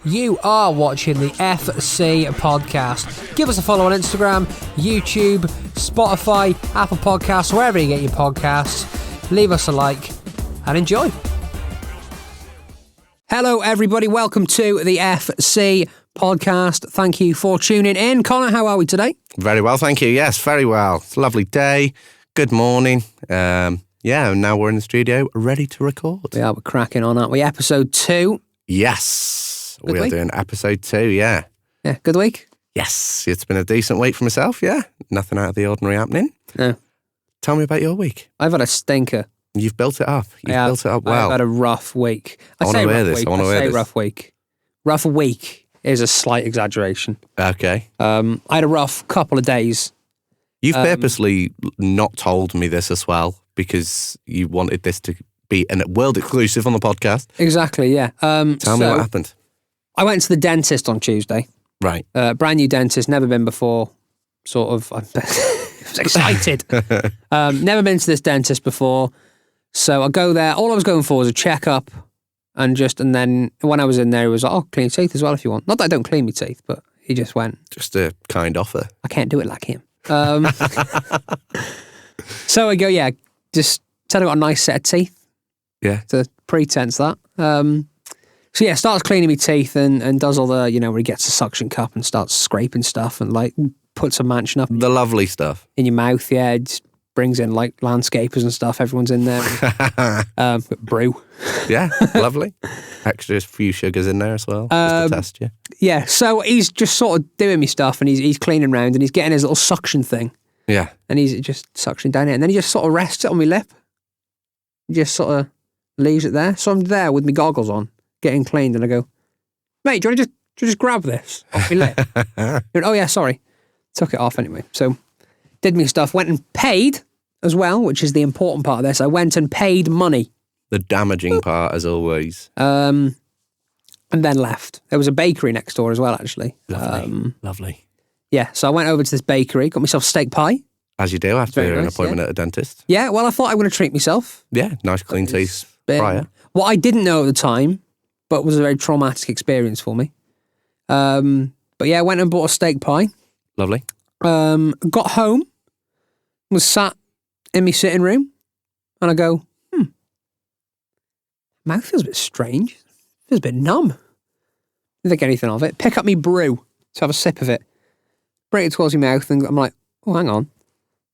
You are watching the FC podcast. Give us a follow on Instagram, YouTube, Spotify, Apple Podcasts, wherever you get your podcasts. Leave us a like and enjoy. Hello, everybody. Welcome to the FC podcast. Thank you for tuning in. Connor, how are we today? Very well, thank you. Yes, very well. It's a lovely day. Good morning. And now we're in the studio, ready to record. Yeah, we're cracking on, aren't we? Episode 2. Yes. Good we are week? doing episode 2, yeah. Yeah, good week? Yes, it's been a decent week for myself, yeah. Nothing out of the ordinary happening. No. Tell me about your week. I've had a stinker. You've built it up. Built it up well. I've had a rough week. I want to hear this. I want to hear this. Rough week. Rough week is a slight exaggeration. Okay. I had a rough couple of days. You've purposely not told me this as well because you wanted this to be a world exclusive on the podcast. Exactly, yeah. Tell me what happened. I went to the dentist on Tuesday. Right. Brand new dentist, never been before. Sort of, I was excited. Never been to this dentist before. So I go there. All I was going for was a checkup. And then when I was in there, he was like, oh, clean your teeth as well if you want. Not that I don't clean my teeth, but he just went. Just a kind offer. I can't do it like him. So I go, yeah, just tell him I got a nice set of teeth. Yeah. To pretense that. So yeah, starts cleaning my teeth and does all the, where he gets a suction cup and starts scraping stuff and like puts a mansion up. The lovely stuff. In your mouth, yeah. Just brings in like landscapers and stuff. Everyone's in there. Brew. Yeah, lovely. Extra few sugars in there as well, just to test you. Yeah, so he's just sort of doing me stuff and he's cleaning around and he's getting his little suction thing. Yeah. And he's just suctioning down it and then he just sort of rests it on my lip. He just sort of leaves it there. So I'm there with my goggles on, getting cleaned, and I go, mate, do you want to just grab this off my lip? He went, oh yeah, sorry. Took it off anyway. So did me stuff, went and paid as well, which is the important part of this. I went and paid money. The damaging part, as always. And then left. There was a bakery next door as well, actually. Lovely. Lovely. Yeah, so I went over to this bakery, got myself steak pie. As you do after Very an nice, appointment at a dentist. Yeah, well, I thought I was going to treat myself. Yeah, nice clean teeth prior. What I didn't know at the time, but was a very traumatic experience for me. But yeah, I went and bought a steak pie. Lovely. Got home, was sat in my sitting room, and I go, mouth feels a bit strange. Feels a bit numb. Didn't think anything of it. Pick up me brew to have a sip of it. Break it towards my mouth, and I'm like, oh, hang on.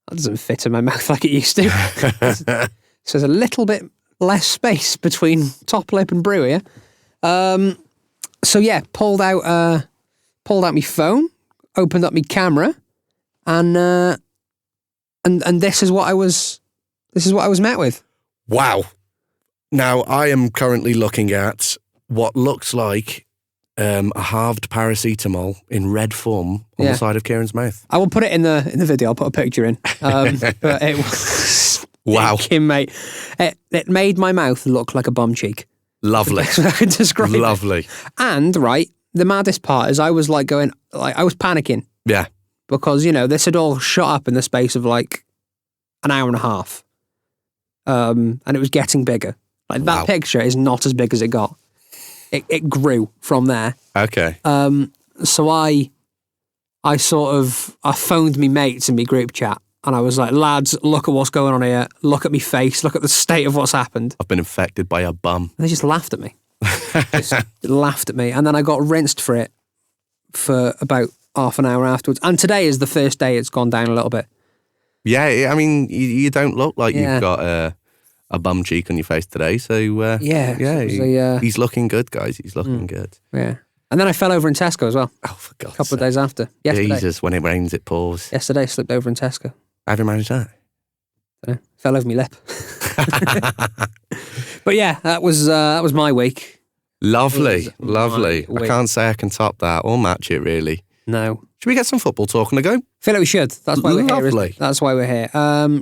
That doesn't fit in my mouth like it used to. So there's a little bit less space between top lip and brew here. So yeah, pulled out my phone, opened up my camera, and this is what I was met with. Wow. Now, I am currently looking at what looks like a halved paracetamol in red form on the side of Kieran's mouth. I will put it in the video. I'll put a picture in. But it was wow, stinking, mate. It made my mouth look like a bum cheek. Lovely. That's what I could describe it. Lovely. And right, the maddest part is I was like I was panicking. Yeah. Because, this had all shot up in the space of like an hour and a half. And it was getting bigger. Like that picture is not as big as it got. It grew from there. Okay. So I phoned me mates in my group chat and I was like, lads, look at what's going on here. Look at me face. Look at the state of what's happened. I've been infected by a bum. And they just laughed at me. Laughed at me. And then I got rinsed for it for about half an hour afterwards. And today is the first day it's gone down a little bit. Yeah, I mean, you don't look like you've got a bum cheek on your face today. So, he's looking good, guys. He's looking good. Yeah. And then I fell over in Tesco as well. Oh, for God's sake. A couple of days after. Yesterday. Jesus, when it rains, it pours. Yesterday, I slipped over in Tesco. How have you managed that? Fell over my lip. But yeah, that was my week. Lovely. I can't say I can top that or match it, really. No. Should we get some football talk on the go? I feel like we should. That's why we're here. Lovely. That's why we're here.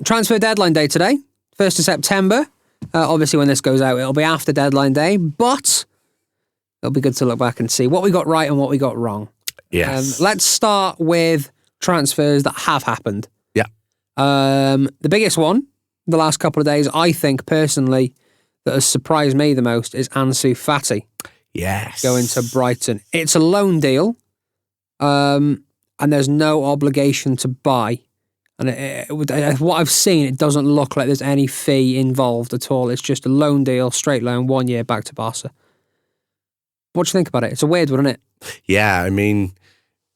Transfer deadline day today, 1st of September. Obviously, when this goes out, it'll be after deadline day, but it'll be good to look back and see what we got right and what we got wrong. Yes. Let's start with transfers that have happened. Yeah. The biggest one, the last couple of days, I think personally, that has surprised me the most is Ansu Fati. Yes. going to Brighton. It's a loan deal, and there's no obligation to buy. And what I've seen, it doesn't look like there's any fee involved at all. It's just a loan deal, straight loan, 1 year back to Barca. What do you think about it? It's a weird one, isn't it? Yeah, I mean,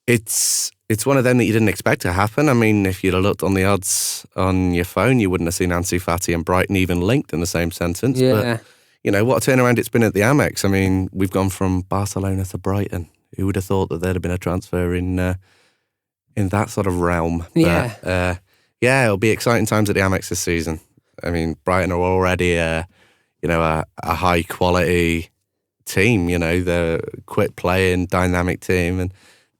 it's one of them that you didn't expect to happen. I mean, if you'd have looked on the odds on your phone, you wouldn't have seen Ansu Fati and Brighton even linked in the same sentence. Yeah. But, what a turnaround it's been at the Amex. I mean, we've gone from Barcelona to Brighton. Who would have thought that there'd have been a transfer in that sort of realm? Yeah. But, it'll be exciting times at the Amex this season. I mean, Brighton are already a high quality team, they're a quick playing, dynamic team, and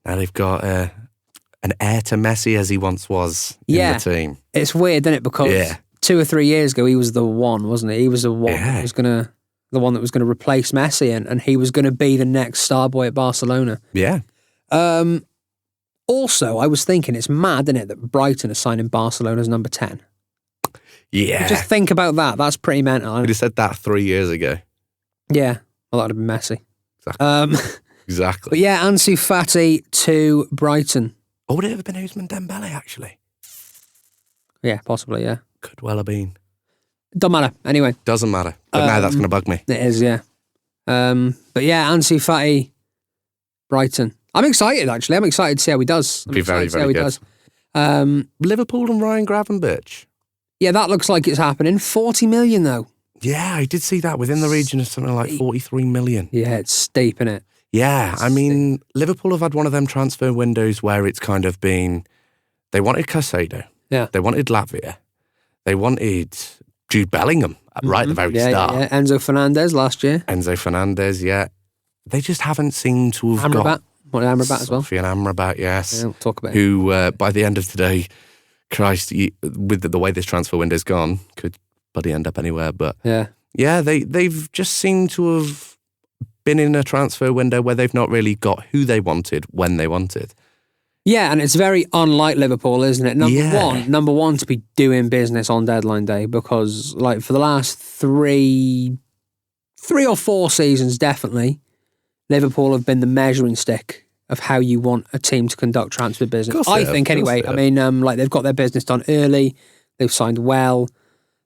now they've got an heir to Messi as he once was in the team. It's weird, isn't it? Because 2 or 3 years ago, he was the one, wasn't he? He was the one that was going to replace Messi, and he was going to be the next star boy at Barcelona. Yeah. Also, I was thinking, it's mad, isn't it, that Brighton are signing Barcelona's number 10. Yeah. Just think about that. That's pretty mental. You'd have said that 3 years ago. Yeah. Well, that would have been messy. Exactly. Exactly. But yeah, Ansu Fati to Brighton. Or would it have been Ousmane Dembele, actually? Yeah, possibly, yeah. Could well have been. Don't matter. Anyway. Doesn't matter. But now that's going to bug me. It is, yeah. But yeah, Ansu Fati, Brighton. I'm excited, actually. I'm excited to see how he does. Be very, very good. Liverpool and Ryan Gravenberch. Yeah, that looks like it's happening. 40 million, though. Yeah, I did see that within the region of something like 43 million. Yeah, it's steep, isn't it? Yeah, I mean, Liverpool have had one of them transfer windows where it's kind of been, they wanted Caicedo. Yeah. They wanted Latvia. They wanted Jude Bellingham right at the very start. Yeah, Enzo Fernandez last year. Enzo Fernandez, yeah. They just haven't seemed to have got... Amrabat as well. Sofian Amrabat, yes. Yeah, we'll talk about who, by the end of today, Christ, with the way this transfer window's gone, could bloody end up anywhere. But yeah, they've just seemed to have been in a transfer window where they've not really got who they wanted when they wanted. Yeah, and it's very unlike Liverpool, isn't it? Number one to be doing business on deadline day, because like for the last three or 4 seasons, definitely, Liverpool have been the measuring stick of how you want a team to conduct transfer business. I think anyway. I mean, they've got their business done early. They've signed well.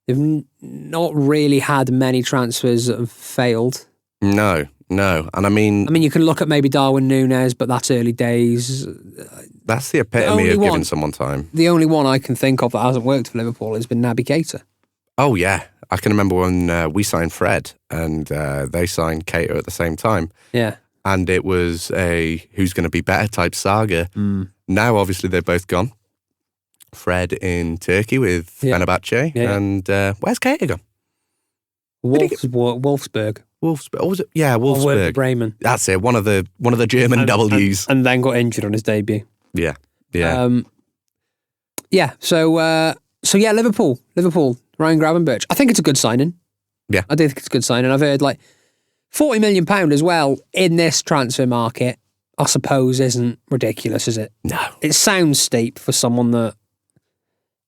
They've not really had many transfers that have failed. No. And I mean, you can look at maybe Darwin Núñez, but that's early days. That's the epitome of giving someone time. The only one I can think of that hasn't worked for Liverpool has been Naby Keita. Oh, yeah. I can remember when we signed Fred and they signed Keita at the same time. Yeah. And it was a who's going to be better type saga. Now, obviously, they've both gone. Fred in Turkey with Fenerbahce. Yeah. And where's Keita gone? Wolfsburg. Wolfsburg. Oh, was it? Yeah, Wolfsburg. Bremen. That's it. One of the German W's. And then got injured on his debut. Yeah. So Liverpool. Ryan Gravenberch. I think it's a good signing. Yeah. I do think it's a good signing. I've heard like £40 million as well in this transfer market, I suppose, isn't ridiculous, is it? No. It sounds steep for someone that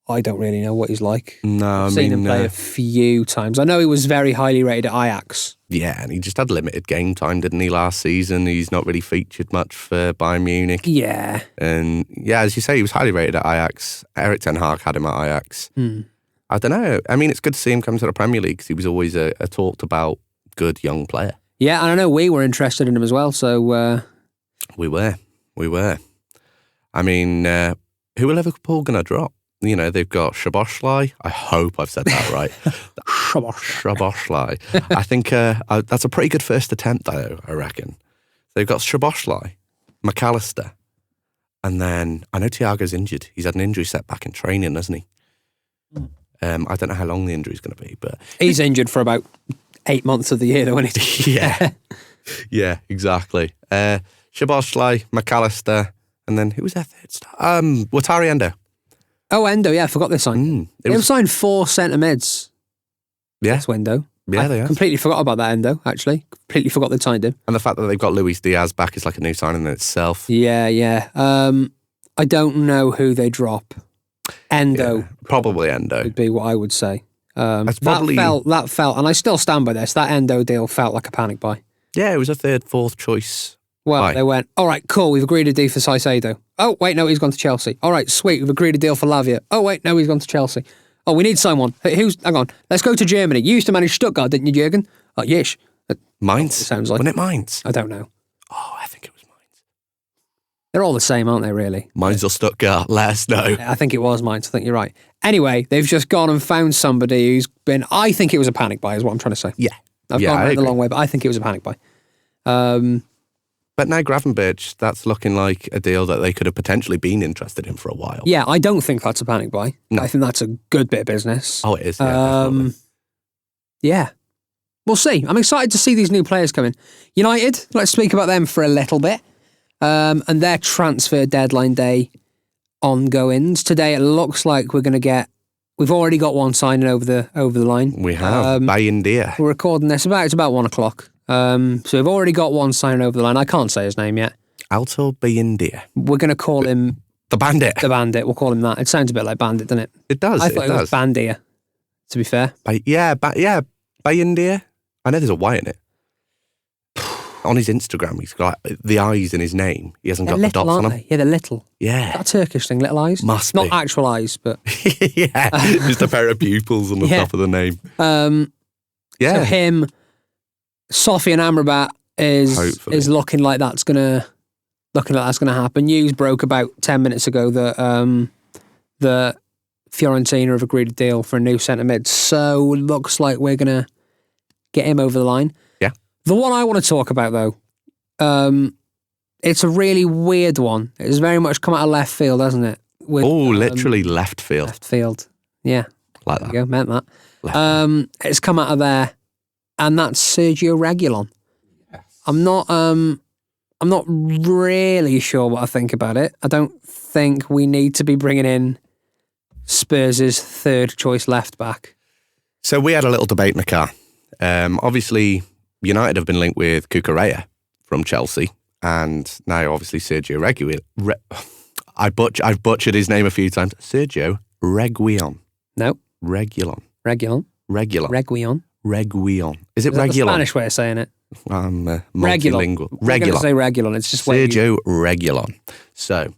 I don't really know what he's like. No, I've seen him play a few times. I know he was very highly rated at Ajax. Yeah, and he just had limited game time, didn't he, last season? He's not really featured much for Bayern Munich. Yeah. And yeah, as you say, he was highly rated at Ajax. Erik ten Hag had him at Ajax. I don't know. I mean, it's good to see him come to the Premier League because he was always a talked about good young player. Yeah, and I know we were interested in him as well, so... We were. I mean, who are Liverpool going to drop? They've got Szoboszlai. I hope I've said that right. Szoboszlai. I think that's a pretty good first attempt, though, I reckon. They've got Szoboszlai, McAllister, and then I know Thiago's injured. He's had an injury setback in training, hasn't he? I don't know how long the injury's going to be, but... He's injured for about 8 months of the year, though, isn't he? Yeah, exactly. Szoboszlai, McAllister, and then who was their third star? Wataru Endo. Oh, Endo, yeah, I forgot they signed. They've signed 4 centre mids this window. Yeah, they have. Completely forgot about that Endo, actually. Completely forgot they signed him. And the fact that they've got Luis Diaz back is like a new signing in itself. Yeah. I don't know who they drop. Endo. Yeah, probably Endo. Would be what I would say. That felt, and I still stand by this, that Endo deal felt like a panic buy. Yeah, it was a third, fourth choice. Well, Why? they went, all right, cool, we've agreed a deal for Caicedo. Oh, wait, no, he's gone to Chelsea. All right, sweet, we've agreed a deal for Lavia. Oh, wait, no, he's gone to Chelsea. Oh, we need someone. Hang on, let's go to Germany. You used to manage Stuttgart, didn't you, Jurgen? Oh, yes. Mainz? Sounds like. Wasn't it Mainz? I don't know. Oh, I think it was Mainz. They're all the same, aren't they, really? Mainz or Stuttgart, let us know. I think it was Mainz. I think you're right. Anyway, they've just gone and found somebody who's been... I think it was a panic buy, is what I'm trying to say. Yeah. I've gone around the long way, but I think it was a panic buy. But now Gravenberch, that's looking like a deal that they could have potentially been interested in for a while. Yeah, I don't think that's a panic buy. No. I think that's a good bit of business. Oh, it is. Yeah, definitely. Yeah. We'll see. I'm excited to see these new players come in. United, let's speak about them for a little bit. And their transfer deadline day ongoings. Today it looks like we're going to get... We've already got one signing over the line. We have. Bayindir. We're recording this it's about 1 o'clock. So we've already got one signing over the line. I can't say his name yet. Alto Bayindir. We're going to call him... The Bandit. The Bandit. We'll call him that. It sounds a bit like Bandit, doesn't it? It does. I thought it was Bandir, to be fair. Bayindir. I know there's a Y in it. On his Instagram, he's got the eyes in his name. He hasn't got the dots on them. Yeah, they're little. Yeah. Is that a Turkish thing, little eyes? Must Not be. actual eyes, but... Yeah, just a pair of pupils on the top of the name. So him, Sophie and Amrabat is looking like that's gonna happen. News broke about 10 minutes ago that the Fiorentina have agreed a deal for a new centre mid. So it looks like we're gonna get him over the line. Yeah. The one I want to talk about though, it's a really weird one. It's very much come out of left field, hasn't it? Literally left field. Left field. Yeah. Like There that. you go, meant that. It's come out of there, and that's Sergio Reguilon. Yes. I'm not really sure what I think about it. I don't think we need to be bringing in Spurs' third choice left back. So we had a little debate in the car. Obviously, United have been linked with Cucurella from Chelsea, and now obviously Sergio Reguilon. I've butchered his name a few times. Sergio Reguilon. No. Reguilon. Reguilon. Is it Is that the Reguilon? Spanish way of saying it? I'm Reguilon. multilingual. We're going to say Reguilon. It's just way Sergio Reguilon. So,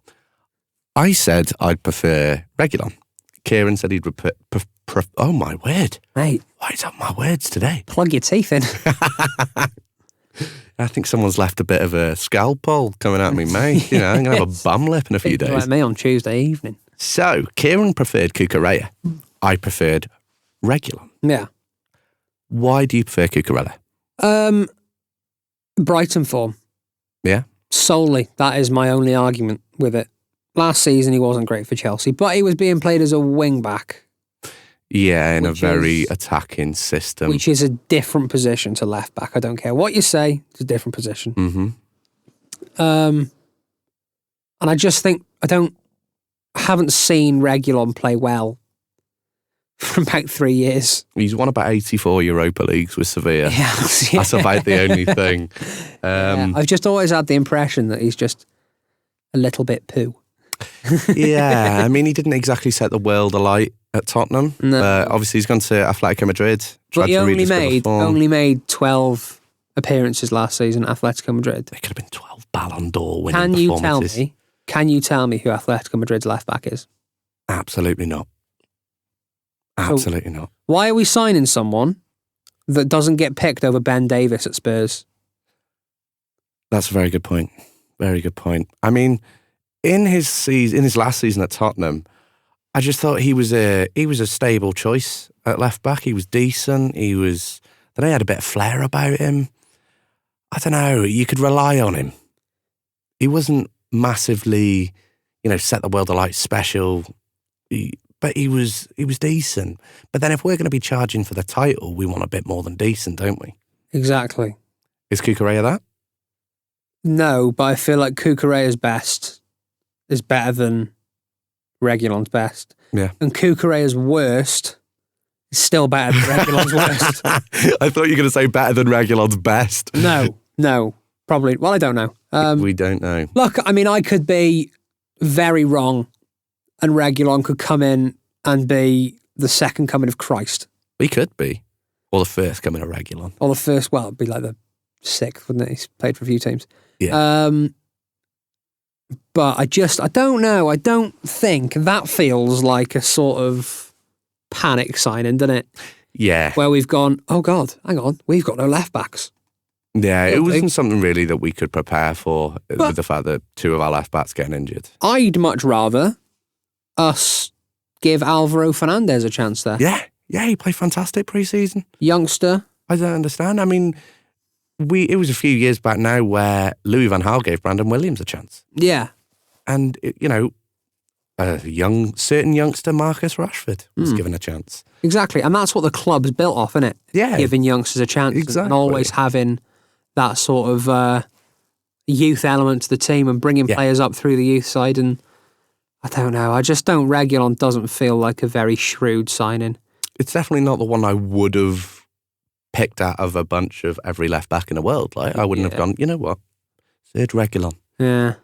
I said I'd prefer Reguilon. Kieran said he'd oh my word. Mate, Why is that my words today? plug your teeth in. I think someone's left a bit of a scalpel coming at me, mate. You know, I'm going to have a bum lip in a few People days. like me on Tuesday evening. So, Kieran preferred Cucurella. I preferred Reguilon. Yeah. Why do you prefer Cucurella? Brighton form. Yeah? Solely. That is my only argument with it. Last season he wasn't great for Chelsea, but he was being played as a wing back, Yeah, in Which a very is- attacking system. which is a different position to left back. I don't care what you say, it's a different position. Mm-hmm. And I just think I haven't seen Reguilon play well for about 3 years. He's won about 84 Europa Leagues with Sevilla. Yeah, That's about the only thing. I've just always had the impression that he's just a little bit poo. Yeah, I mean, he didn't exactly set the world alight at Tottenham. No. Obviously, he's gone to Atletico Madrid. But tried he to only rediscover form. made 12 appearances last season at Atletico Madrid. They could have been 12 Ballon d'Or winning Can you performances. tell me who Atletico Madrid's left back is? Absolutely not. Absolutely not. Why are we signing someone that doesn't get picked over Ben Davis at Spurs? That's a very good point. Very good point. I mean, in his last season at Tottenham, I just thought he was a stable choice at left back. He was decent. He had a bit of flair about him. I don't know. You could rely on him. He wasn't massively, set the world alight special, but he was decent. But then if we're going to be charging for the title, we want a bit more than decent, don't we? Exactly. Is Cucurella that? No, but I feel like Cucurella's best is better than Reguilon's best. Yeah. And Cucurella's worst is still better than Reguilon's worst. I thought you were going to say better than Reguilon's best. No, probably. Well, I don't know. We don't know. Look, I mean, I could be very wrong and Reguilon could come in and be the second coming of Christ. He could be. Or the first coming of Reguilon. Or the first, well, it'd be like the sixth, wouldn't it? He's played for a few teams. Yeah. But I don't know. I don't think that feels like a sort of panic signing, doesn't it? Yeah. Where we've gone, oh God, hang on, we've got no left backs. Yeah, it wasn't something really that we could prepare for with the fact that two of our left backs getting injured. I'd much rather us give Alvaro Fernandez a chance there. Yeah, he played fantastic pre-season. Youngster. I don't understand. I mean, it was a few years back now where Louis van Gaal gave Brandon Williams a chance. Yeah. And, a certain youngster, Marcus Rashford, was given a chance. Exactly. And that's what the club's built off, isn't it? Yeah. Giving youngsters a chance. Exactly. And always having that sort of youth element to the team and bringing players up through the youth side. And I don't know. I just don't. Reguilon doesn't feel like a very shrewd signing. It's definitely not the one I would have picked out of a bunch of every left back in the world. Like, I wouldn't have gone, you know what? Serge Reguilon. Yeah.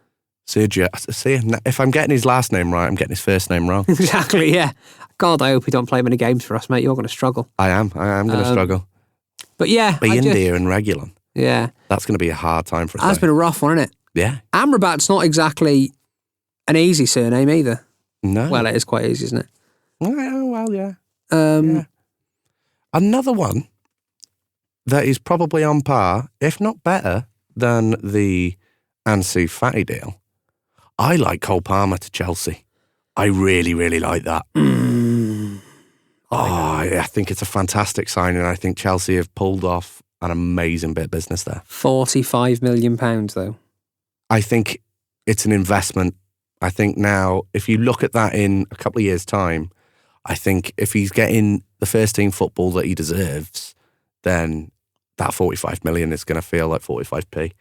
Sergio. See, if I'm getting his last name right, I'm getting his first name wrong. Exactly, yeah. God, I hope you don't play many games for us, mate. You're going to struggle. I am going to struggle. But yeah. India and Reguilon. Yeah. That's going to be a hard time for us. That's been a rough one, isn't it? Yeah. Amrabat's not exactly an easy surname either. No. Well, it is quite easy, isn't it? Well, yeah. Yeah. Another one that is probably on par, if not better, than the Ansu Fati deal. I like Cole Palmer to Chelsea. I really, really like that. I think it's a fantastic signing. I think Chelsea have pulled off an amazing bit of business there. £45 million, though. I think it's an investment. I think now, if you look at that in a couple of years' time, I think if he's getting the first team football that he deserves, then that 45 million is going to feel like 45p.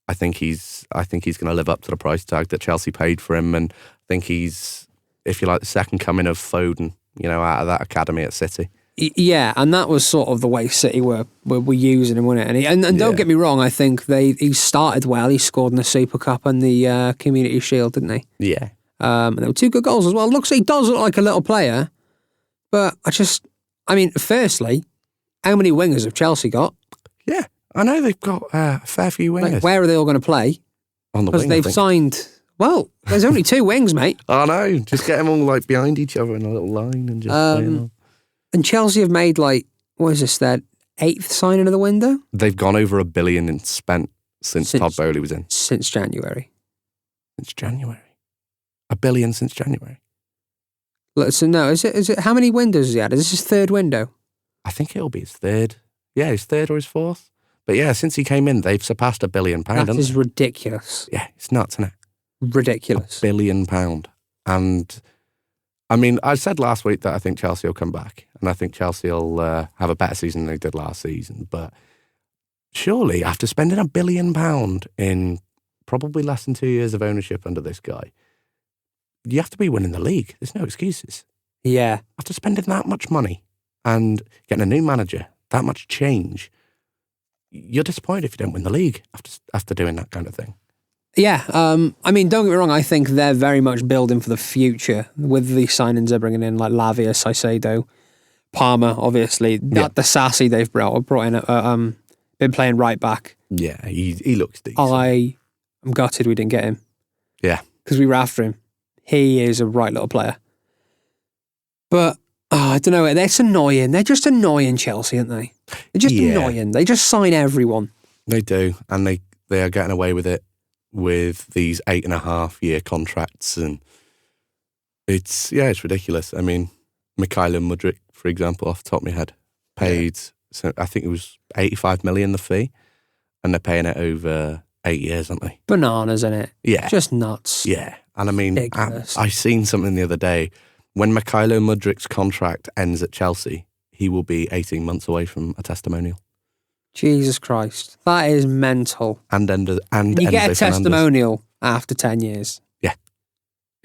I think he's going to live up to the price tag that Chelsea paid for him, and I think he's, if you like, the second coming of Foden, out of that academy at City. Yeah, and that was sort of the way City were using him, wasn't it? And don't get me wrong, I think he started well. He scored in the Super Cup and the Community Shield, didn't he? Yeah. And there were 2 good goals as well. He does look like a little player, but firstly, how many wingers have Chelsea got? Yeah, I know they've got a fair few wingers. Like, where are they all going to play? On the wing, because they've signed. Well, there's only 2 wings, mate. I know. Just get them all like behind each other in a little line and just play them. And Chelsea have made their 8th signing of the window? They've gone over $1 billion and spent since Todd Bowley was in. Since January. Since January. $1 billion since January. So no, is it how many windows has he had? Is this his 3rd window? I think it'll be his 3rd. Yeah, his 3rd or his 4th. But yeah, since he came in, they've surpassed £1 billion. That is ridiculous. Yeah, it's nuts, isn't it? Ridiculous. £1 billion. And I said last week that I think Chelsea will come back, and I think Chelsea will have a better season than they did last season. But surely, after spending £1 billion in probably less than 2 years of ownership under this guy, you have to be winning the league. There's no excuses. Yeah. After spending that much money and getting a new manager, that much change, you're disappointed if you don't win the league after doing that kind of thing. Yeah, don't get me wrong, I think they're very much building for the future with the signings they're bringing in, like Lavia, Caicedo, Palmer, obviously. The Sassy they've brought in, been playing right back. Yeah, he looks decent. I am gutted we didn't get him. Yeah. Because we were after him. He is a right little player. But, I don't know, it's annoying. They're just annoying, Chelsea, aren't they? They're just annoying. They just sign everyone. They do, and they are getting away with it with these 8.5-year contracts, and it's ridiculous. I mean, Mikhailo Mudryk, for example, off the top of my head, paid, so I think it was 85 million the fee, and they're paying it over 8 years, aren't they? Bananas, isn't it? Yeah. Just nuts. Yeah, and I seen something the other day. When Mikhailo Mudryk's contract ends at Chelsea, he will be 18 months away from a testimonial. Jesus Christ. That is mental. And you get a testimonial after 10 years. Yeah,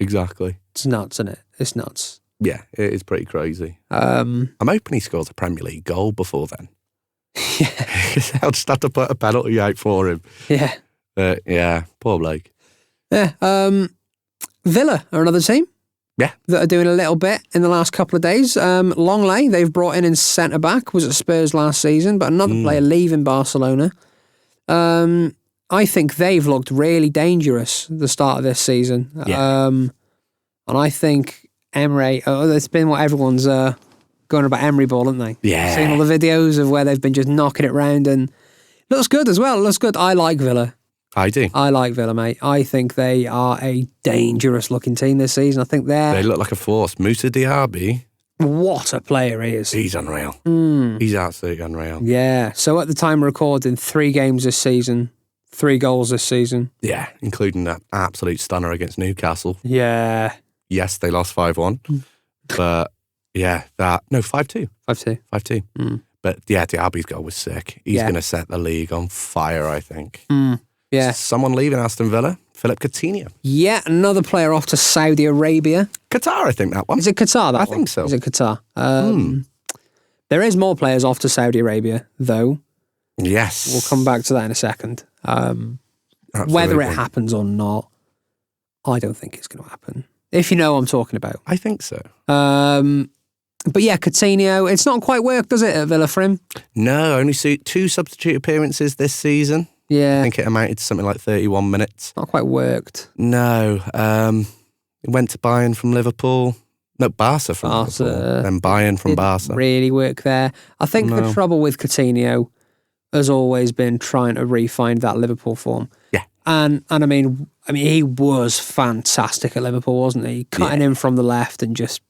exactly. It's nuts, isn't it? It's nuts. Yeah, it is pretty crazy. I'm hoping he scores a Premier League goal before then. Yeah. I'll just have to put a penalty out for him. Yeah. Yeah, poor bloke. Yeah. Villa are another team. Yeah. That are doing a little bit in the last couple of days. Longley, they've brought in centre-back, was at Spurs last season, but another player leaving Barcelona. I think they've looked really dangerous at the start of this season. Yeah. And I think Emery, it's been what everyone's going about Emery ball, haven't they? Yeah. Seen all the videos of where they've been just knocking it round, and looks good as well. Looks good. I like Villa. I do. I like Villa, mate. I think they are a dangerous looking team this season. I think They look like a force. Musa Diaby, what a player he is. he's unreal. He's absolutely unreal. Yeah. So at the time of recording, 3 games this season, 3 goals this season. Yeah, including that absolute stunner against Newcastle. Yeah. Yes, they lost 5-1. But yeah, 5-2. 5-2. 5-2. But yeah, Diaby's goal was sick. He's going to set the league on fire, I think. Yeah. Someone leaving Aston Villa, Philip Coutinho. Yeah, another player off to Saudi Arabia. Qatar, I think that one. Is it Qatar, I think so. Is it Qatar? There is more players off to Saudi Arabia, though. Yes. We'll come back to that in a second. Whether it happens or not, I don't think it's going to happen. If you know what I'm talking about. I think so. But yeah, Coutinho, it's not quite worked, does it, at Villa for him? No, only 2 substitute appearances this season. Yeah. I think it amounted to something like 31 minutes. Not quite worked. No. He went to Bayern from Liverpool. No, Barca from Liverpool. Then Bayern from Barca. Really work there. I think the trouble with Coutinho has always been trying to refine that Liverpool form. Yeah. And I mean he was fantastic at Liverpool, wasn't he? Cutting in from the left and just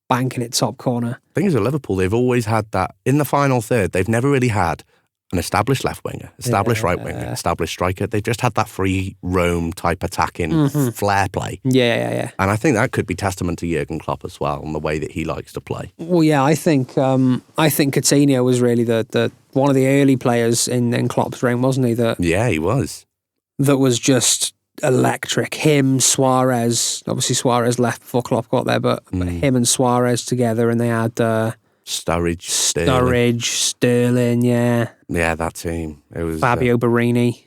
banking it top corner. The thing is with Liverpool, they've always had that in the final third. They've never really had an established left winger, established right winger, established striker. They've just had that free roam type attacking flair play. Yeah. And I think that could be testament to Jurgen Klopp as well and the way that he likes to play. Well, yeah, I think Coutinho was really the one of the early players in Klopp's reign, wasn't he? Yeah, he was. That was just electric. Him, Suarez. Obviously, Suarez left before Klopp got there, but him and Suarez together, and they had Sturridge, Sterling, yeah. Yeah, that team. It was Fabio Barini.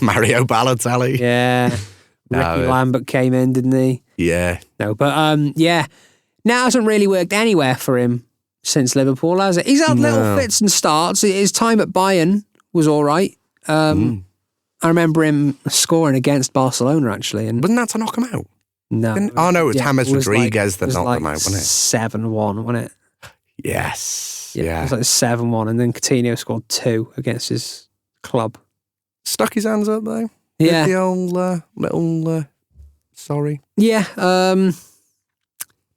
Mario Balotelli. Yeah. Ricky Lambert came in, didn't he? Yeah. No, but yeah. Now it hasn't really worked anywhere for him since Liverpool, has it? He's had little fits and starts. His time at Bayern was all right. I remember him scoring against Barcelona, actually. And wasn't that to knock him out? No. It was James Rodriguez that knocked him out, wasn't it? 7-1, wasn't it? Yes. Yeah. It was like 7-1, and then Coutinho scored 2 against his club. Stuck his hands up, though. Yeah. With the old little sorry. Yeah. But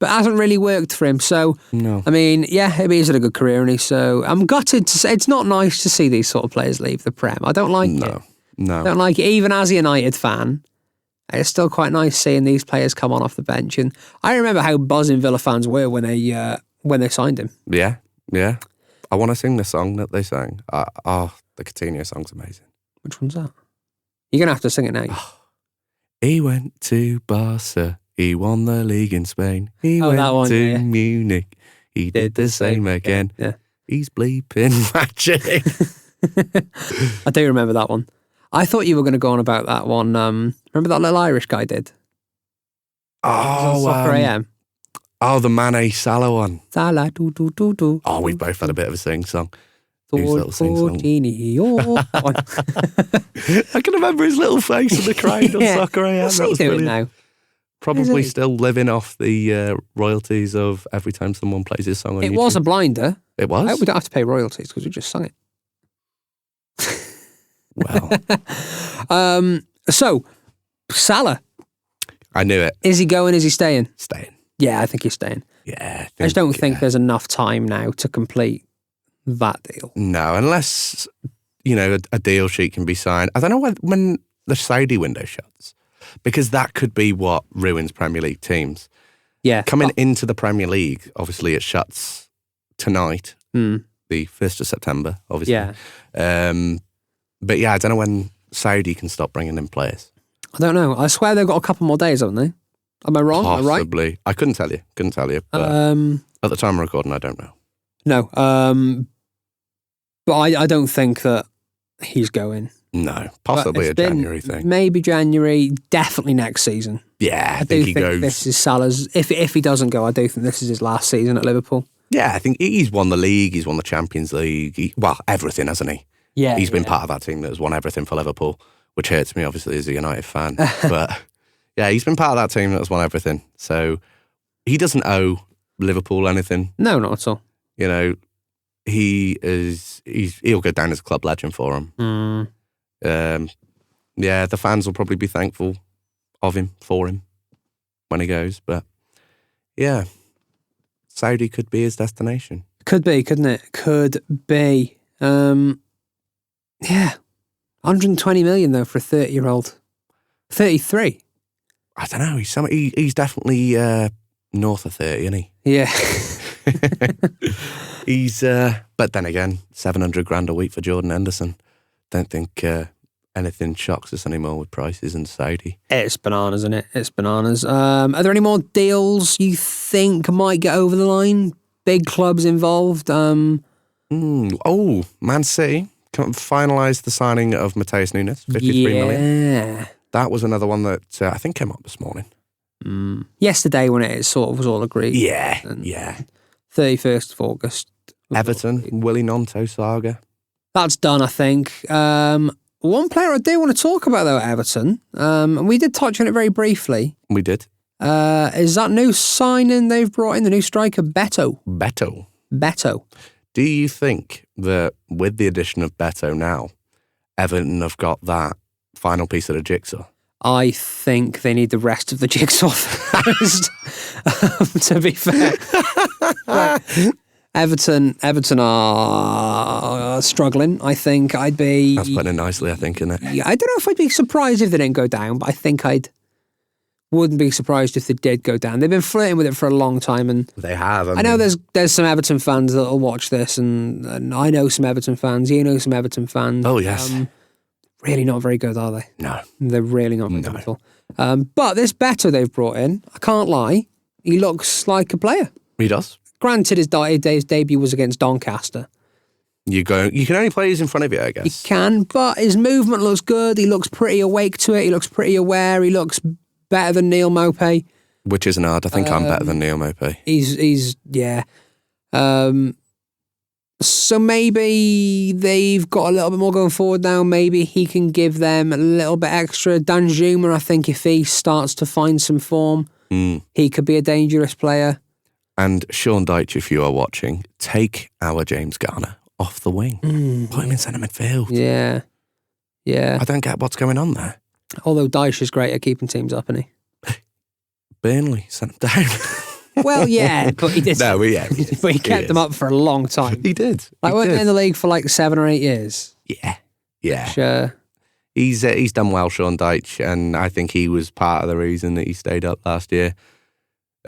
it hasn't really worked for him. So, no. I mean, yeah, he's had a good career, and so I'm gutted to say it's not nice to see these sort of players leave the Prem. I don't like it. No. I don't like it. Even as a United fan, it's still quite nice seeing these players come on off the bench. And I remember how buzzing Villa fans were when they signed him. Yeah. I want to sing the song that they sang. The Coutinho song's amazing. Which one's that? You're going to have to sing it now. He went to Barca. He won the league in Spain. He went to Munich. He did the same again. Yeah. He's bleeping magic. I do remember that one. I thought you were going to go on about that one. Remember that little Irish guy did? Soccer AM. Oh, the Mane Salah one. Salah, do. Oh, we both had a bit of a sing-song. His little sing-song. I can remember his little face in the crowd on Soccer AM. What's that he was doing brilliant. now? Probably still living off the royalties of every time someone plays his song on YouTube. It was a blinder. It was? I hope we don't have to pay royalties because we just sung it. Well. So, Salah. I knew it. Is he going? Is he staying? Staying. Yeah, I think he's staying. Yeah. I just don't think there's enough time now to complete that deal. No, unless, a deal sheet can be signed. I don't know when the Saudi window shuts, because that could be what ruins Premier League teams. Yeah. Coming into the Premier League, obviously it shuts tonight, the 1st of September, obviously. Yeah. But yeah, I don't know when Saudi can stop bringing in players. I don't know. I swear they've got a couple more days, haven't they? Am I wrong? Possibly. Am I right? I couldn't tell you. But at the time of recording, I don't know. No. But I don't think that he's going. No. Possibly a January thing. Maybe January. Definitely next season. Yeah, I think do he think goes. this is Salah's. If he doesn't go, I do think this is his last season at Liverpool. Yeah, I think he's won the league. He's won the Champions League. Everything, hasn't he? Yeah, He's been part of that team that has won everything for Liverpool, which hurts me, obviously, as a United fan. But yeah, he's been part of that team that has won everything. So he doesn't owe Liverpool anything. No, not at all. You know, he'll go down as a club legend for him. Yeah, the fans will probably be thankful for him when he goes. But yeah, Saudi could be his destination. Could be, couldn't it? Could be. Yeah. 120 million, though, for a 30-year-old. 33. I don't know. He's definitely north of 30, isn't he? Yeah. But then again, 700 grand a week for Jordan Henderson. Don't think anything shocks us anymore with prices in Saudi. It's bananas, isn't it? It's bananas. Are there any more deals you think might get over the line? Big clubs involved? Man City finalised the signing of Mateus Nunes, 53 million. That was another one that I think came up this morning. Yesterday when it sort of was all agreed. Yeah. 31st of August. Everton, Willie Gnonto saga. That's done, I think. One player I do want to talk about, though, at Everton, and we did touch on it very briefly. We did. Is that new signing they've brought in, the new striker, Beto. Do you think that with the addition of Beto now, Everton have got that final piece of the jigsaw? I think they need the rest of the jigsaw first, to be fair. Everton are struggling. I think I'd be... That's putting it nicely, I think, isn't it? Yeah, I don't know if I'd be surprised if they didn't go down, but I think wouldn't be surprised if they did go down. They've been flirting with it for a long time, and they have. I know there's some Everton fans that'll watch this, and I know some Everton fans. You know some Everton fans. Oh yes. Really not very good, are they? No, they're really not very good at all. But this Beto they've brought in, I can't lie, he looks like a player. He does. Granted, his debut was against Doncaster. You can only play these in front of you, I guess. You can, but his movement looks good. He looks pretty awake to it. He looks pretty aware. He looks better than Neil Maupay. Which isn't hard. I think I'm better than Neil Maupay. He's yeah. So maybe they've got a little bit more going forward now. Maybe he can give them a little bit extra. Danjuma, I think if he starts to find some form, he could be a dangerous player. And Sean Dyche, if you are watching, take our James Garner off the wing. Put him in centre midfield. Yeah. I don't get what's going on there. Although Dyche is great at keeping teams up, isn't he? Burnley sent him down. Well, yeah, but he did. No, but he kept them up for a long time. He did. Weren't they in the league for like 7 or 8 years? Yeah. Sure. He's done well, Sean Dyche, and I think he was part of the reason that he stayed up last year.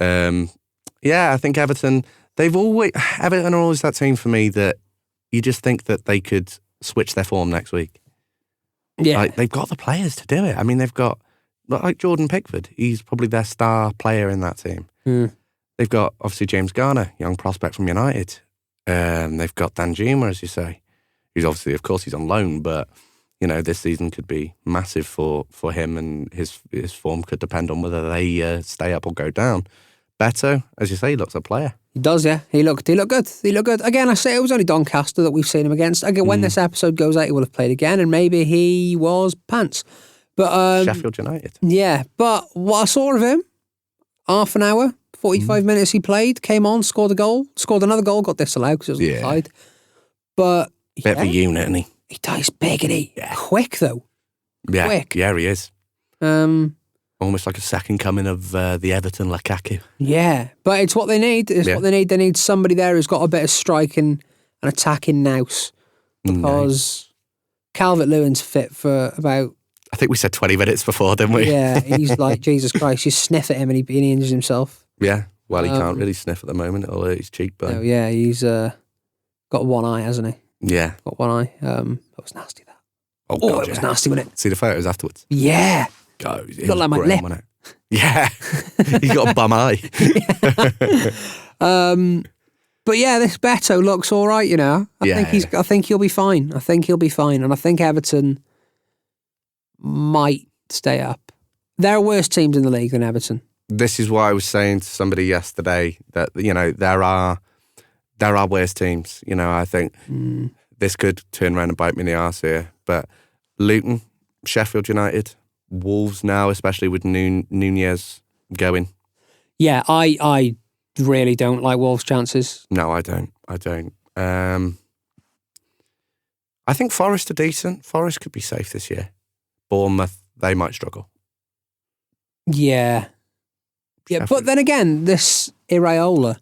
I think Everton are always that team for me that you just think that they could switch their form next week. Yeah. Like, they've got the players to do it. I mean, they've got, like Jordan Pickford, he's probably their star player in that team. They've got, obviously, James Garner, young prospect from United. They've got Danjuma, as you say. Who's obviously, of course, he's on loan, but, this season could be massive for him, and his form could depend on whether they stay up or go down. Beto, as you say, he looks a player. He does, yeah. He looked good. Again, I say it was only Doncaster that we've seen him against. Again, when this episode goes out, he will have played again, and maybe he was pants. But Sheffield United. Yeah, but what I saw of him, half an hour, 45 minutes he played, came on, scored a goal, scored another goal, got disallowed because it was offside. But bit of a unit, isn't he? He's big, isn't he? Yeah. Quick though. Yeah, quick. Yeah, he is. Almost like a second coming of the Everton Lukaku. Yeah, but it's what they need. What they need. They need somebody there who's got a bit of striking and attacking nous. Because Calvert-Lewin's fit for about... I think we said 20 minutes before, didn't we? Yeah, he's like, Jesus Christ, you sniff at him and he injures himself. Yeah, well, he can't really sniff at the moment. It'll hurt his cheekbone. Oh, yeah, he's got one eye, hasn't he? Yeah. Got one eye. That was nasty, that. Oh, God, it was nasty, wasn't it? See the photos afterwards? Yeah. God, it got like my lip. Yeah. He's got a bum eye. But yeah, this Beto looks all right, I think he'll be fine. And I think Everton might stay up. There are worse teams in the league than Everton. This is why I was saying to somebody yesterday that, there are worse teams. I think this could turn around and bite me in the arse here. But Luton, Sheffield United, Wolves now, especially with Nunez going. Yeah, I really don't like Wolves' chances. No, I don't. I think Forest are decent. Forest could be safe this year. Bournemouth, they might struggle. Yeah. Yeah, Sheffield. but then again, this Iraola,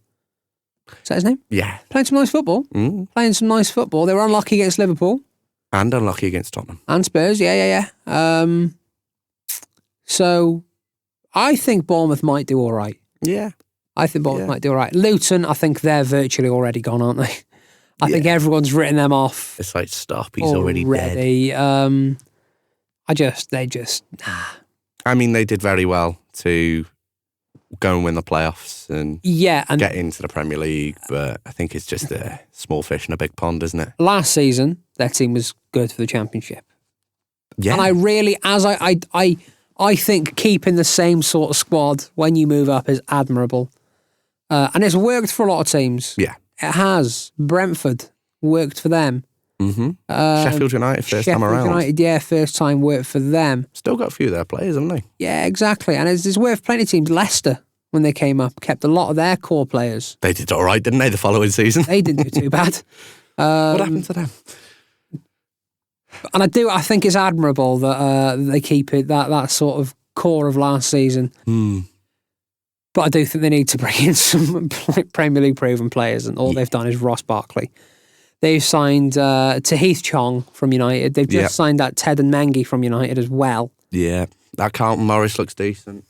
is that his name? Yeah. Playing some nice football. Playing some nice football. They were unlucky against Liverpool. And unlucky against Tottenham. And Spurs, yeah. So, I think Bournemouth might do all right. Yeah. I think Bournemouth might do all right. Luton, I think they're virtually already gone, aren't they? I think everyone's written them off. It's like, stop, he's already dead. Nah. I mean, they did very well to go and win the playoffs and get into the Premier League, but I think it's just a small fish in a big pond, isn't it? Last season, their team was good for the Championship. Yeah. And I really, I think keeping the same sort of squad when you move up is admirable. And it's worked for a lot of teams. Yeah. It has. Brentford worked for them. Sheffield United first time around. Sheffield United, first time worked for them. Still got a few of their players, haven't they? Yeah, exactly. And it's worth plenty of teams. Leicester, when they came up, kept a lot of their core players. They did all right, didn't they, the following season? They didn't do too bad. What happened to them? And I think it's admirable that they keep it, that sort of core of last season. But I do think they need to bring in some Premier League proven players, and all they've done is Ross Barkley. They've signed Tahith Chong from United. They've just signed that Ted and Mengi from United as well. Yeah, that Carlton Morris looks decent.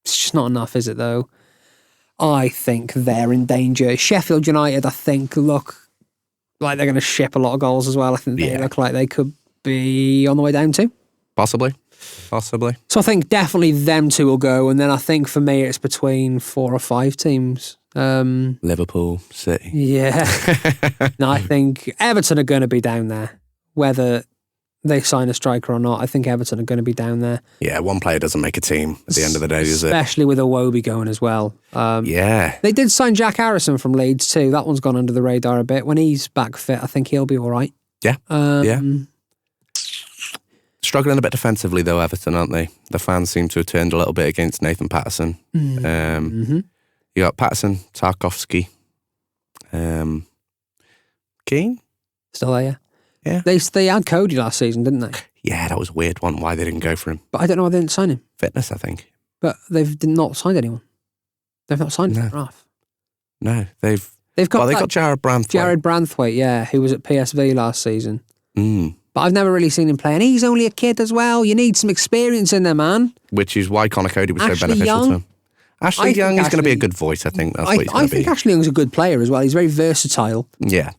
It's just not enough, is it, though? I think they're in danger. Sheffield United, I think, look like they're going to ship a lot of goals as well. I think they look like they could be on the way down too. Possibly. So I think definitely them two will go, and then I think for me it's between 4 or 5 teams. Liverpool, City. Yeah. No, I think Everton are going to be down there. Whether they sign a striker or not, I think Everton are going to be down there. Yeah, one player doesn't make a team at the end of the day, does it? Especially with Iwobi going as well. They did sign Jack Harrison from Leeds too. That one's gone under the radar a bit. When he's back fit, I think he'll be all right. Yeah. Struggling a bit defensively though, Everton, aren't they? The fans seem to have turned a little bit against Nathan Patterson. You got Patterson, Tarkovsky, Keane? Still there, yeah. They had Cody last season, didn't they? Yeah, that was a weird one, why they didn't go for him. But I don't know why they didn't sign him. Fitness, I think. But they've not signed anyone. They've not signed him. No, they've got they got Jared Branthwaite. Jared Branthwaite, who was at PSV last season. But I've never really seen him play, and he's only a kid as well. You need some experience in there, man. Which is why Connor Cody was so Ashley beneficial Young. to him. Ashley Young is going to be a good voice, I think. That's what he's going to be. I think Ashley Young's a good player as well. He's very versatile. Yeah.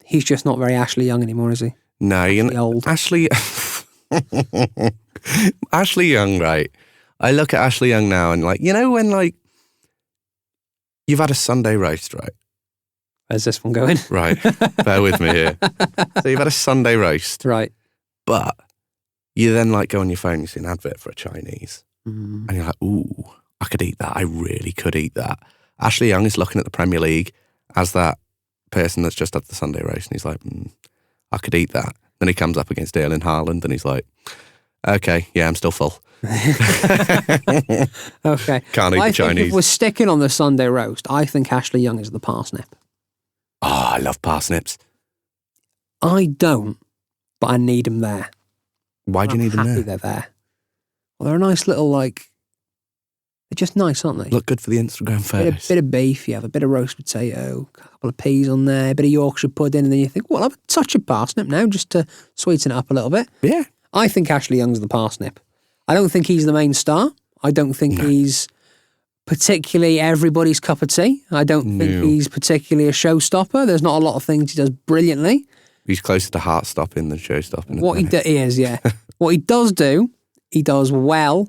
He's just not very Ashley Young anymore, is he? No, you know, old. Ashley Young, right? I look at Ashley Young now and when you've had a Sunday roast, right? Where's this one going? Right. Bear with me here. So you've had a Sunday roast. Right. But you then go on your phone, you see an advert for a Chinese. And you're like, ooh, I could eat that. I really could eat that. Ashley Young is looking at the Premier League as that person that's just had the Sunday roast. And he's like, I could eat that. Then he comes up against Erling Haaland and he's like, okay, yeah, I'm still full. Okay. Can't eat the Chinese. If we're sticking on the Sunday roast, I think Ashley Young is the parsnip. Oh, I love parsnips. I don't, but I need them there. Why do you need them there? They're there. Well, they're a nice little, they're just nice, aren't they? Look good for the Instagram photos. Bit of beef, you have a bit of roast potato, a couple of peas on there, a bit of Yorkshire pudding, and then you think, well, I'll have a touch of parsnip now just to sweeten it up a little bit. Yeah. I think Ashley Young's the parsnip. I don't think he's the main star. I don't think he's particularly everybody's cup of tea. I don't think he's particularly a showstopper. There's not a lot of things he does brilliantly. He's closer to heart stopping than show stopping. He is, yeah. What he does do, he does well,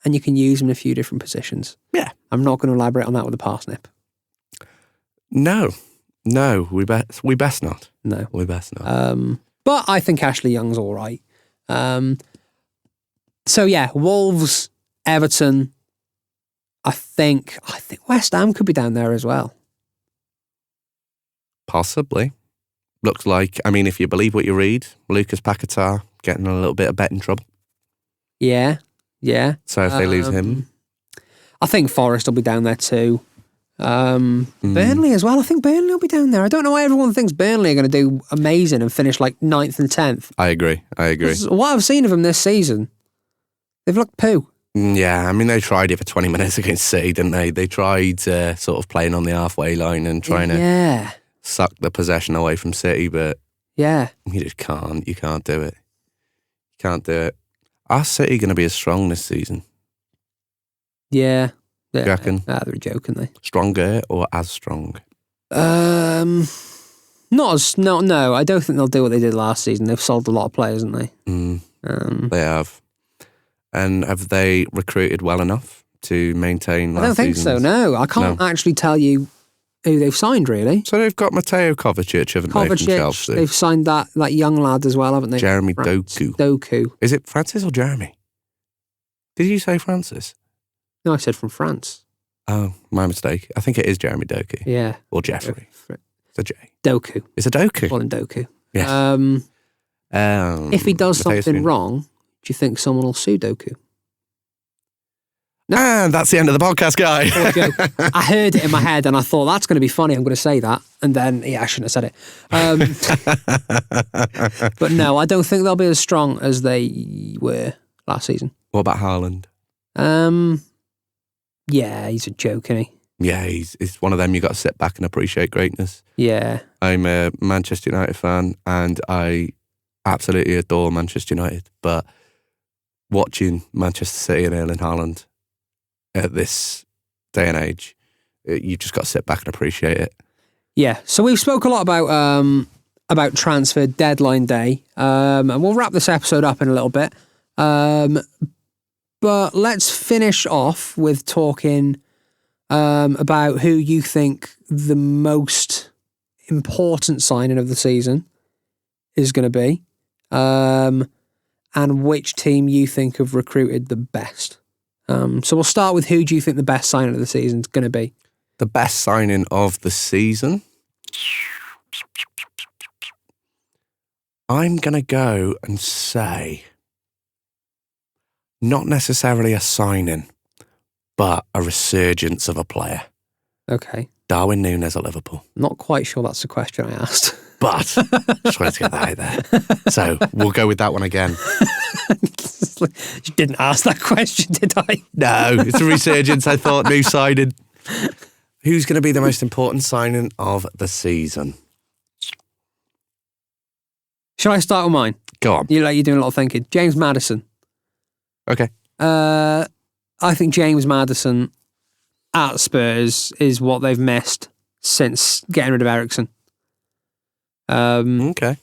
and you can use him in a few different positions. Yeah. I'm not going to elaborate on that with a parsnip. No, we best not. No. We best not. But I think Ashley Young's all right. So yeah, Wolves, Everton. I think West Ham could be down there as well. Possibly. looks like, I mean, if you believe what you read, Lucas Paquetá getting a little bit of betting trouble. Yeah. So if they lose him... I think Forest will be down there too. Burnley as well. I think Burnley will be down there. I don't know why everyone thinks Burnley are going to do amazing and finish like 9th and 10th. I agree. What I've seen of them this season, they've looked poo. Yeah, I mean, they tried it for 20 minutes against City, didn't they? They tried sort of playing on the halfway line and trying to suck the possession away from City, but you just can't. You can't do it. You can't do it. Are City going to be as strong this season? Yeah. Do you reckon? They're joking, they. Stronger or as strong? No, I don't think they'll do what they did last season. They've sold a lot of players, haven't they? They have. And have they recruited well enough to maintain last I don't think so, no. I can't actually tell you who they've signed, really. So they've got Mateo Kovacic, haven't they, from Chelsea? They've signed that young lad as well, haven't they? Jeremy Doku. Is it Francis or Jeremy? Did you say Francis? No, I said from France. Oh, my mistake. I think it is Jeremy Doku. Yeah. Or Jeffrey. It's a J. Doku. It's a Doku. Call him Doku. Yes. If he does something wrong, do you think someone will sue Doku? No. And that's the end of the podcast, guy. I heard it in my head and I thought, that's going to be funny, I'm going to say that. And then, I shouldn't have said it. But no, I don't think they'll be as strong as they were last season. What about Haaland? Yeah, he's a joke, isn't he? Yeah, he's one of them you got to sit back and appreciate greatness. Yeah. I'm a Manchester United fan and I absolutely adore Manchester United, but watching Manchester City and Erling Haaland at this day and age, you've just got to sit back and appreciate it. Yeah, so we've spoke a lot about transfer deadline day, and we'll wrap this episode up in a little bit. But let's finish off with talking about who you think the most important signing of the season is going to be, and which team you think have recruited the best. So we'll start with, who do you think the best signing of the season is going to be? The best signing of the season? I'm going to go and say, not necessarily a signing, but a resurgence of a player. Okay. Darwin Núñez at Liverpool. Not quite sure that's the question I asked. But just wanted to get that out there. So we'll go with that one again. You didn't ask that question, did I? No, it's a resurgence. I thought, new signing. Who's going to be the most important signing of the season? Shall I start with mine? Go on. You're doing a lot of thinking. James Maddison. Okay. I think James Maddison at Spurs is what they've missed since getting rid of Eriksen. Okay.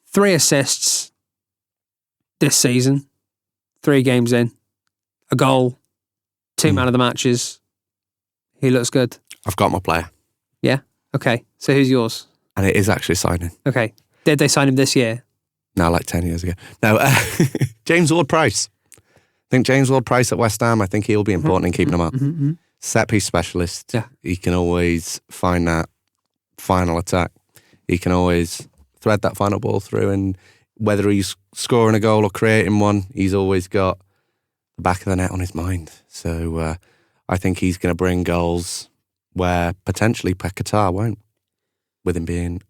3 assists this season. 3 games in. A goal. 2 man of the matches. He looks good. I've got my player. Yeah? Okay. So who's yours? And it is actually signing. Okay. Did they sign him this year? No, like 10 years ago. No, James Ward-Prowse. I think James Ward-Prowse at West Ham, I think he'll be important in keeping him up. Mm-hmm. Set-piece specialist. Yeah. He can always find that final attack. He can always thread that final ball through, and whether he's scoring a goal or creating one, he's always got the back of the net on his mind. So I think he's going to bring goals where potentially Paquetá won't, with him being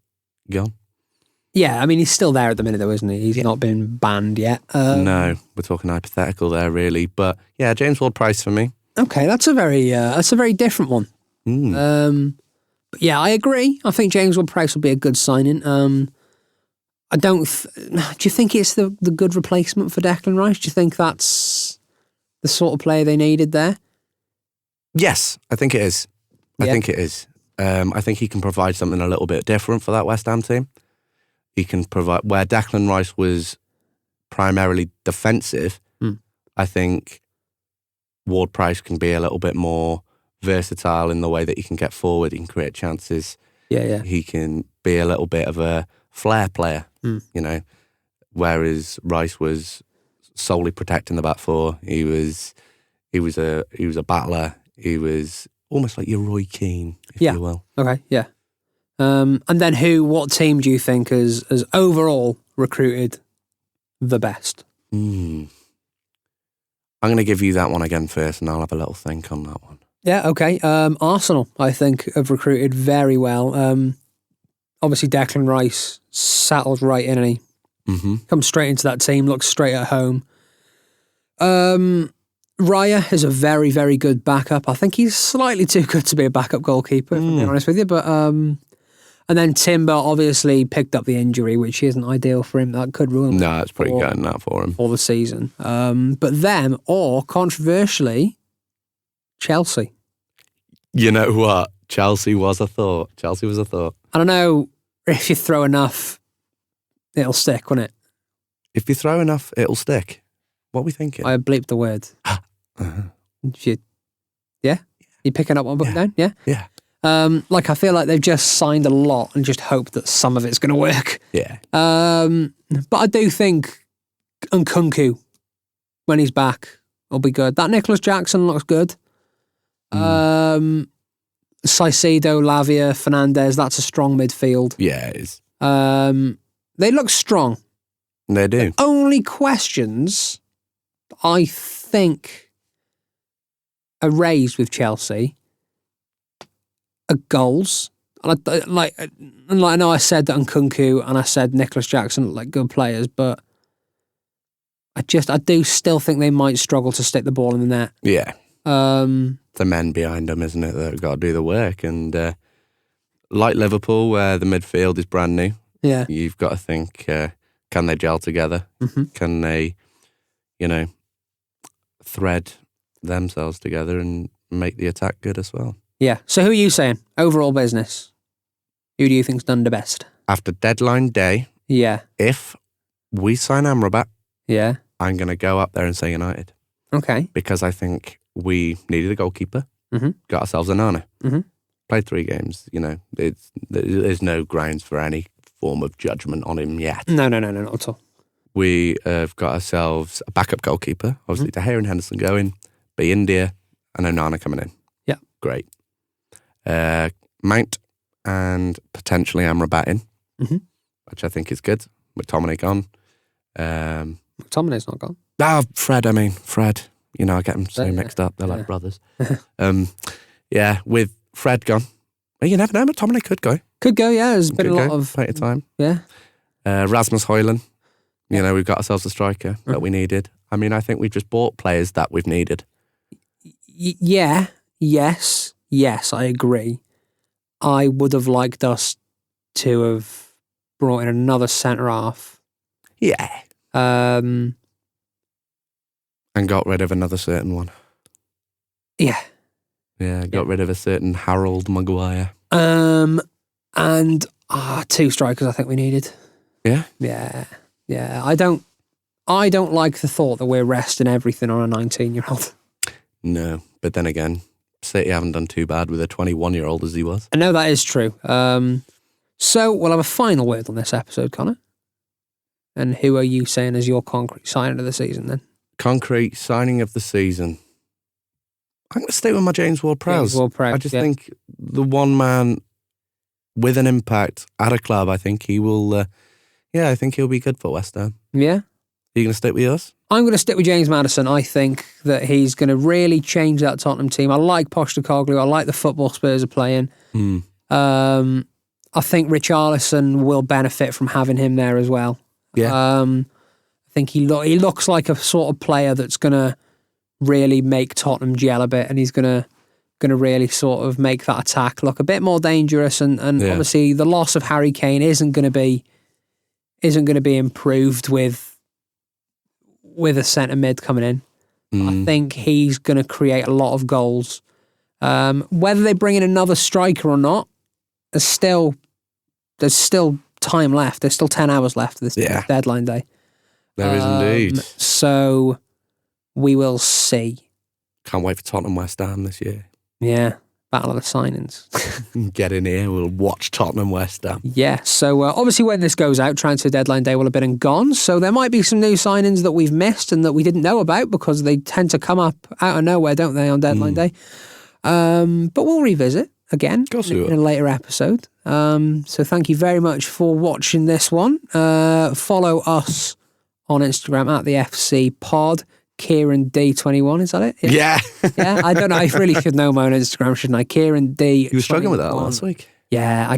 gone. Yeah, I mean, he's still there at the minute, though, isn't he? He's not been banned yet. No, we're talking hypothetical there, really. But yeah, James Ward-Prowse for me. Okay, that's a very different one. But yeah, I agree. I think James Ward-Prowse will be a good signing. I don't. Do you think it's the good replacement for Declan Rice? Do you think that's the sort of player they needed there? Yes, I think it is. I think it is. I think he can provide something a little bit different for that West Ham team. He can provide, where Declan Rice was primarily defensive, I think Ward-Prowse can be a little bit more versatile in the way that he can get forward, he can create chances. Yeah. He can be a little bit of a flair player, whereas Rice was solely protecting the back four. He was a battler. He was almost like your Roy Keane, if you will. Okay, yeah. And then what team do you think has overall recruited the best? I'm going to give you that one again first, and I'll have a little think on that one. Yeah, okay. Arsenal, I think, have recruited very well. Obviously, Declan Rice settled right in, and he comes straight into that team, looks straight at home. Raya is a very, very good backup. I think he's slightly too good to be a backup goalkeeper, if I'm being honest with you. But and then Timber obviously picked up the injury, which isn't ideal for him. That could ruin him. No, it's pretty good enough for him. For the season. But them, or controversially, Chelsea. You know what? Chelsea was a thought. I don't know if you throw enough, it'll stick, won't it? If you throw enough, it'll stick. What are we thinking? I bleeped the word. Yeah? You picking up what I'm putting down? Yeah? Yeah. I feel like they've just signed a lot and just hope that some of it's going to work. Yeah. But I do think Nkunku, when he's back, will be good. That Nicholas Jackson looks good. Caicedo, Lavia, Fernandez, that's a strong midfield. Yeah, it is. They look strong. They do. The only questions I think are raised with Chelsea are goals. And I know I said that Nkunku and I said Nicholas Jackson look like good players, but I do still think they might struggle to stick the ball in the net. Yeah. The men behind them, isn't it, that have got to do the work. And like Liverpool, where the midfield is brand new, yeah, you've got to think, can they gel together? Can they, thread themselves together and make the attack good as well? Yeah. So who are you saying? Overall business. Who do you think's done the best? After deadline day, yeah, if we sign Amrabat, yeah, I'm going to go up there and say United. Okay. Because I think we needed a goalkeeper, got ourselves a Nana, played 3 games. There's no grounds for any form of judgment on him yet. No, not at all. We have got ourselves a backup goalkeeper, obviously De Gea and Henderson going, be India, and Onana coming in. Yeah. Great. Mount and potentially Amrabat in, which I think is good. McTominay gone. McTominay's not gone. Fred. I get them so mixed up. They're like brothers. With Fred gone. Well, you never know. McTominay could go. Could go, yeah. There's been a lot of... plenty of time. Yeah. Rasmus Højlund. We've got ourselves a striker that we needed. I think we just bought players that we've needed. Yes, I agree. I would have liked us to have brought in another centre-half. Yeah. And got rid of another certain one. Yeah. Yeah, got rid of a certain Harold Maguire. And 2 strikers I think we needed. Yeah? Yeah. I don't like the thought that we're resting everything on a 19-year-old. No, but then again, City haven't done too bad with a 21-year-old as he was. I know that is true. So we'll have a final word on this episode, Connor. And who are you saying is your concrete signing of the season then? Concrete signing of the season. I'm going to stay with my James Ward-Prowse. I just think the one man with an impact at a club, I think he will, I think he'll be good for West Ham. Yeah? Are you going to stick with yours? I'm going to stick with James Maddison. I think that he's going to really change that Tottenham team. I like Postecoglou. I like the football Spurs are playing. I think Richarlison will benefit from having him there as well. Yeah. I think he looks like a sort of player that's going to really make Tottenham gel a bit, and he's going to really sort of make that attack look a bit more dangerous. And obviously the loss of Harry Kane isn't going to be improved with a centre mid coming in. I think he's going to create a lot of goals. Whether they bring in another striker or not, there's still time left. There's still 10 hours left of this deadline day. There is indeed. So we will see. Can't wait for Tottenham West Ham this year. Yeah. Battle of the signings. Get in here, we'll watch Tottenham West Ham. Yeah, so obviously when this goes out, transfer deadline day will have been and gone, so there might be some new signings that we've missed and that we didn't know about because they tend to come up out of nowhere, don't they, on deadline day. But we'll revisit again course we in will. a later episode. So thank you very much for watching this one. Follow us on Instagram at the FC Pod. Kieran D21, is that it? Yeah. Yeah, I don't know. I really should know my own Instagram, shouldn't I? Kieran D. You were struggling with that last week. Yeah,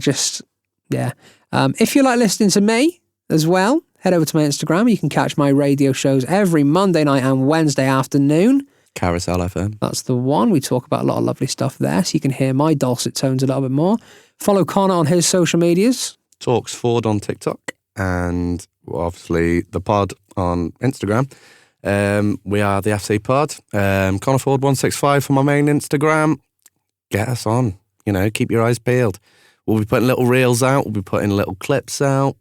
yeah. If you like listening to me as well, head over to my Instagram. You can catch my radio shows every Monday night and Wednesday afternoon. Carousel FM. That's the one. We talk about a lot of lovely stuff there, so you can hear my dulcet tones a little bit more. Follow Connor on his social medias. Talks Ford on TikTok, and obviously the pod on Instagram. We are the FC Pod. Connor Ford 165 for my main Instagram. Get us on. Keep your eyes peeled. We'll be putting little reels out. We'll be putting little clips out.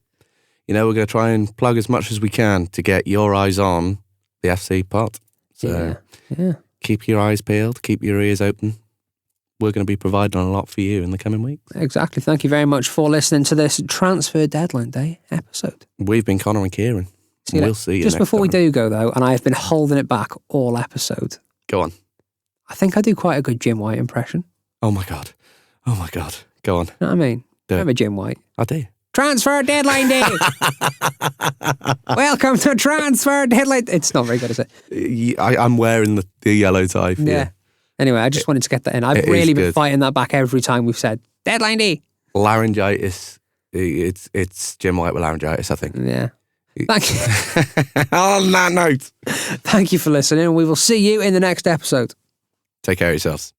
We're going to try and plug as much as we can to get your eyes on the FC Pod. So yeah. Keep your eyes peeled. Keep your ears open. We're going to be providing a lot for you in the coming weeks. Exactly. Thank you very much for listening to this Transfer Deadline Day episode. We've been Connor and Kieran. We'll see you Just next before we time. do go, though, and I have been holding it back all episode. Go on. I think I do quite a good Jim White impression. Oh my God. Go on. You know what I mean? Do it. I'm a Jim White. I do. Transfer Deadline Day! Welcome to Transfer Deadline. It's not very good, is it? I'm wearing the yellow tie for you. Yeah. Anyway, I just wanted to get that in. I've It really is been good. fighting that back every time we've said Deadline Day. Laryngitis. It's Jim White with laryngitis, I think. Yeah. Thank you. On that note, Thank you for listening. We will see you in the next episode. take care of yourselves.